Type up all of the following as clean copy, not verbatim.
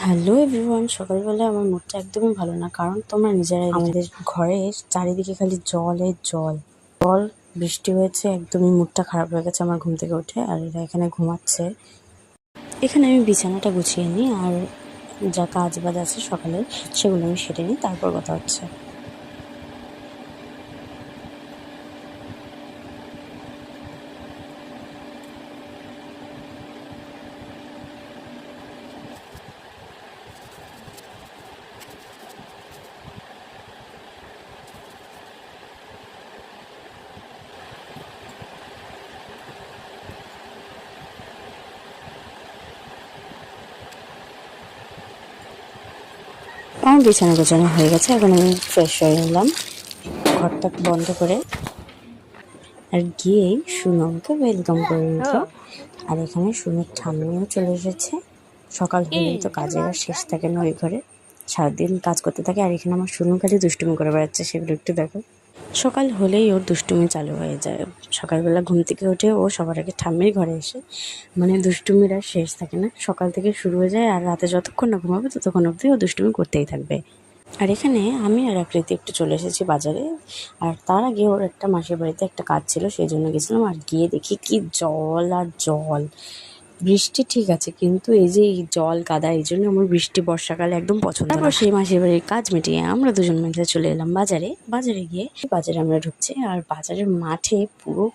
Hello everyone, সকালবেলা আমার মুডটা একদমই ভালো না। কারণ তোমরা নিজেরাই আমাদের ঘরের চারিদিকে খালি জলের জল জল বৃষ্টি হয়েছে, একদমই মুডটা খারাপ হয়ে গেছে আমার ঘুম থেকে উঠে। আর এরা এখানে ঘুমাচ্ছে। এখানে আমি বিছানাটা গুছিয়ে নিই, আর যা কাজ বাজ আছে সকালে সেগুলো আমি সেরে নিই, তারপর কথা হচ্ছে। আমার বিছানা গোছানো হয়ে গেছে, এখন আমি ফ্রেশ হয়ে নিলাম ঘরটা বন্ধ করে। আর গিয়েই সুনু আমাকে ওয়েলকাম করে নিল। আর এখানে সুনুর ঠাম্মিও চলে এসেছে। সকাল হলেই তো কাজের আর শেষ থাকে না ওই ঘরে, সারাদিন কাজ করতে থাকে। আর এখানে আমার সুনু খালি দুষ্টুমি করে বেড়াচ্ছে, সেগুলো একটু দেখো। সকাল হলেই ওর দুষ্টুমি চালু হয়ে যায়। সকালবেলা ঘুম থেকে উঠে ও সবার আগে ঠাম্মির ঘরে এসে মানে দুষ্টুমির আর শেষ থাকে না, সকাল থেকে শুরু হয়ে যায়। আর রাতে যতক্ষণ না ঘুমাবে ততক্ষণ অবধি ও দুষ্টুমি করতেই থাকবে। আর এখানে আমি আর আকৃতি একটু চলে এসেছি বাজারে। আর তার আগে ওর একটা মাসির বাড়িতে একটা কাজ ছিল, সেই জন্য গেছিলাম। আর গিয়ে দেখি কি জল আর জল। বৃষ্টি ঠিক আছে, কিন্তু এই যে এই জল কাদা, এই জন্য আমার বৃষ্টি বর্ষাকালে একদম পছন্দ না। তারপর সেই মাসির বাড়ির কাজ মিটিয়ে আমরা দুজন মিলে চলে এলাম বাজারে গিয়ে বাজারে আমরা ঢুকছি। আর বাজারের মাঠে পুরো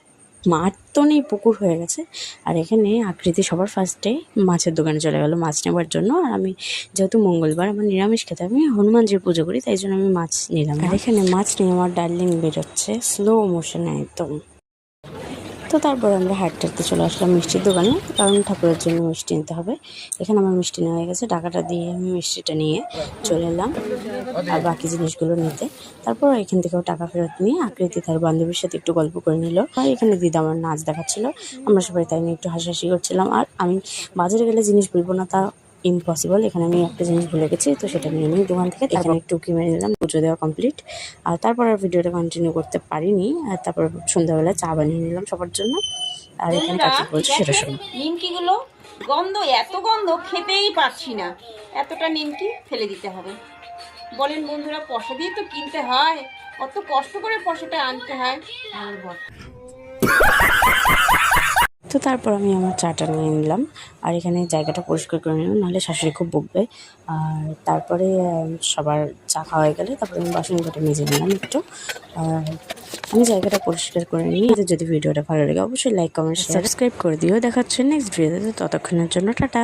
মাঠ তো নেই, পুকুর হয়ে গেছে। আর এখানে আকৃতি সবার ফার্স্টে মাছের দোকানে চলে গেল মাছ নেবার জন্য। আর আমি যেহেতু মঙ্গলবার আমার নিরামিষ খেতে, আমি হনুমানজির পুজো করি, তাই জন্য আমি মাছ নিলাম। আর এখানে মাছ নিয়ে আমার ডার্লিং বেরোচ্ছে স্লো মোশনে একদম। তো তারপর আমরা হাঁটতে চলে আসলাম মিষ্টির দোকানে, কারণ ঠাকুরের জন্য মিষ্টি নিতে হবে। এখানে আমার মিষ্টি নেওয়া হয়ে গেছে, টাকাটা দিয়ে আমি মিষ্টিটা নিয়ে চলে এলাম আর বাকি জিনিসগুলো নিতে। তারপর এখান থেকেও টাকা ফেরত নিয়ে আকৃতি তার বান্ধবীর সাথে একটু গল্প করে নিল। আর এখানে দিদা আমার নাচ দেখাচ্ছিল, আমরা সবাই তাই নিয়ে একটু হাসাহাসি করছিলাম। আর আমি বাজারে গেলে জিনিস বলবো না তা ইম্পসিবল, এখানে আমি একটা জিনিস ভুলে গেছি, তো সেটা নিয়ে নিই দোকান থেকে। এখানে একটু উকি মেরে নিলাম, পুজো দেওয়া কমপ্লিট। আর তারপর আর ভিডিওটা কন্টিনিউ করতে পারিনি। আর তারপর সন্ধ্যাবেলা চা বানিয়ে নিলাম সবার জন্য। আর এখানে কাকি বলছে সেটা শোনো। নিমকিগুলো গন্ধ, এত গন্ধ খেতেই পারছি না। এতটা নিমকি ফেলে দিতে হবে। বলেন বন্ধুরা, পয়সা দিয়ে তো কিনতে হয়, কত কষ্ট করে পয়সাটা আনতে হয়। তো তারপর আমি আমার চাটা নিয়ে নিলাম, আর এখানে জায়গাটা পরিষ্কার করে নিলাম, নাহলে শাশুড়ি খুব বকবে। আর তারপরে সবার চা খাওয়া হয়ে গেলে তারপরে আমি বাসন ঘটে মেজে নিলাম একটু। আর আমি জায়গাটা পরিষ্কার করে নিই। যদি ভিডিওটা ভালো লাগে অবশ্যই লাইক কমেন্ট সাবস্ক্রাইব করে দিও। দেখা হচ্ছে নেক্সট ভিডিওতে, ততক্ষণের জন্য টাটা।